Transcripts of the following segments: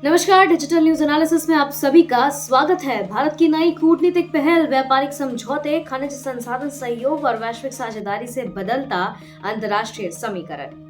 नमस्कार, digital news analysis में आप सभी का स्वागत है। भारत की नई कूटनीतिक पहल, व्यापारिक समझौते, खनिज संसाधन सहयोग और वैश्विक साझेदारी से बदलता अंतर्राष्ट्रीय समीकरण।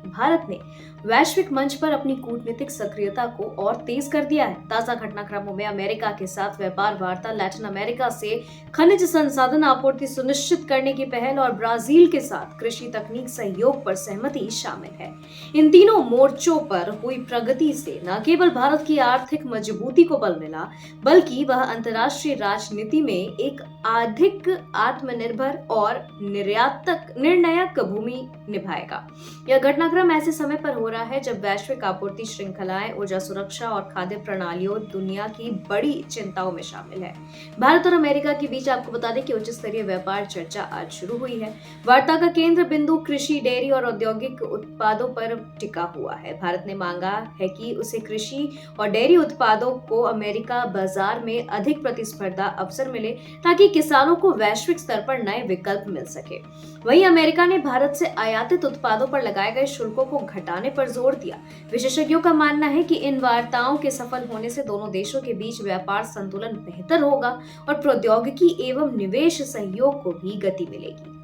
भारत ने वैश्विक मंच पर अपनी कूटनीतिक सक्रियता को और तेज कर दिया है। ताजा घटनाक्रमों में अमेरिका के साथ व्यापार वार्ता, लैटिन अमेरिका से खनिज संसाधन आपूर्ति सुनिश्चित करने की पहल और ब्राजील के साथ कृषि तकनीक सहयोग पर सहमति शामिल है। इन तीनों मोर्चों पर हुई प्रगति से न केवल भारत की आर्थिक मजबूती को बल मिला, बल्कि वह अंतर्राष्ट्रीय राजनीति में एक अधिक आत्मनिर्भर और निर्णायक भूमि निभाएगा। यह घटनाक्रम ऐसे समय पर हो रहा है जब वैश्विक आपूर्ति श्रृंखलाएं, ऊर्जा सुरक्षा और खाद्य प्रणालियों दुनिया की बड़ी चिंताओं में शामिल है। भारत और अमेरिका के बीच आपको बता दें कि उच्च स्तरीय व्यापार चर्चा आज शुरू हुई है। वार्ता का केंद्र बिंदु कृषि, डेयरी और औद्योगिक उत्पादों पर टिका हुआ है। भारत ने मांगा है कि उसे कृषि और डेयरी उत्पादों को अमेरिका बाजार में अधिक प्रतिस्पर्धा अवसर मिले, ताकि किसानों को वैश्विक स्तर पर नए विकल्प मिल सके। वहीं अमेरिका ने भारत से आयातित उत्पादों पर लगाए गए शुल्कों को घटाने पर जोर दिया। विशेषज्ञों का मानना है कि इन वार्ताओं के सफल होने से दोनों देशों के बीच व्यापार संतुलन बेहतर होगा और प्रौद्योगिकी एवं निवेश सहयोग को भी गति मिलेगी।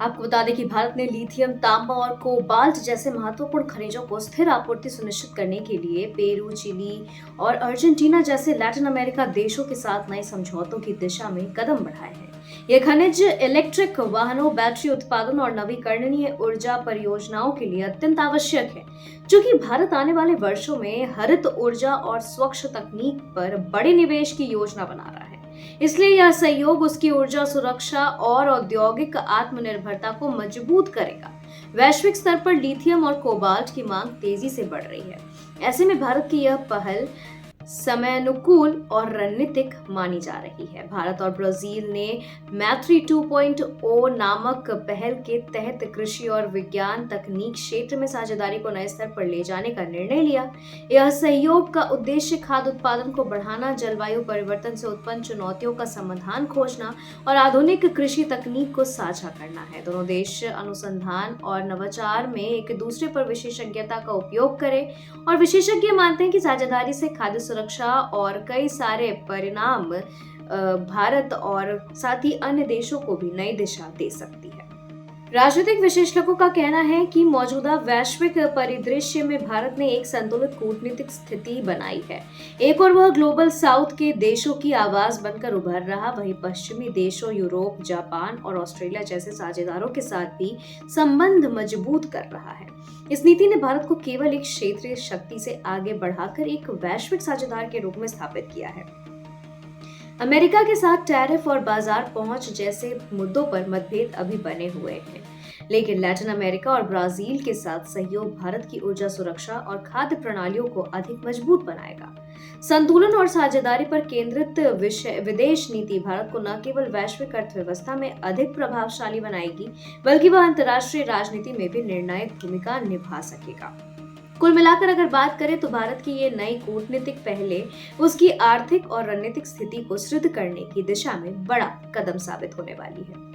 आपको बता दें कि भारत ने लिथियम, तांबा और कोबाल्ट जैसे महत्वपूर्ण खनिजों को स्थिर आपूर्ति सुनिश्चित करने के लिए पेरू, चिली और अर्जेंटीना जैसे लैटिन अमेरिका देशों के साथ नए समझौतों की दिशा में कदम बढ़ाए हैं। ये खनिज इलेक्ट्रिक वाहनों, बैटरी उत्पादन और नवीकरणीय ऊर्जा परियोजनाओं के लिए अत्यंत आवश्यक है, क्योंकि भारत आने वाले वर्षों में हरित ऊर्जा और स्वच्छ तकनीक पर बड़े निवेश की योजना बना रहा है। इसलिए यह सहयोग उसकी ऊर्जा सुरक्षा और औद्योगिक आत्मनिर्भरता को मजबूत करेगा। वैश्विक स्तर पर लिथियम और कोबाल्ट की मांग तेजी से बढ़ रही है। ऐसे में भारत की यह पहल समयानुकूल और रणनीतिक मानी जा रही है। भारत और ब्राजील ने मैत्री 2.0 नामक पहल के तहत कृषि और विज्ञान तकनीक क्षेत्र में साझेदारी को नए स्तर पर ले जाने का निर्णय लिया। यह सहयोग का उद्देश्य खाद्य उत्पादन को बढ़ाना, जलवायु परिवर्तन से उत्पन्न चुनौतियों का समाधान खोजना और आधुनिक कृषि तकनीक को साझा करना है। दोनों देश अनुसंधान और नवाचार में एक दूसरे पर विशेषज्ञता का उपयोग करें और विशेषज्ञ मानते हैं कि साझेदारी से खाद्य सुरक्षा और कई सारे परिणाम भारत और साथ ही अन्य देशों को भी नई दिशा दे सकती है। राजनीतिक विश्लेषकों का कहना है कि मौजूदा वैश्विक परिदृश्य में भारत ने एक संतुलित कूटनीतिक स्थिति बनाई है। एक और वह ग्लोबल साउथ के देशों की आवाज बनकर उभर रहा, वहीं पश्चिमी देशों यूरोप, जापान और ऑस्ट्रेलिया जैसे साझेदारों के साथ भी संबंध मजबूत कर रहा है। इस नीति ने भारत को केवल एक क्षेत्रीय शक्ति से आगे बढ़ाकर एक वैश्विक साझेदार के रूप में स्थापित किया है। अमेरिका के साथ टैरिफ और बाजार पहुंच जैसे मुद्दों पर मतभेद अभी बने हुए हैं, लेकिन लैटिन अमेरिका और ब्राजील के साथ सहयोग भारत की ऊर्जा सुरक्षा और खाद्य प्रणालियों को अधिक मजबूत बनाएगा। संतुलन और साझेदारी पर केंद्रित विदेश नीति भारत को न केवल वैश्विक अर्थव्यवस्था में अधिक प्रभावशाली बनाएगी, बल्कि वह अंतर्राष्ट्रीय राजनीति में भी निर्णायक भूमिका निभा सकेगा। कुल मिलाकर अगर बात करें तो भारत की ये नई कूटनीतिक पहले उसकी आर्थिक और रणनीतिक स्थिति को सुदृढ़ करने की दिशा में बड़ा कदम साबित होने वाली है।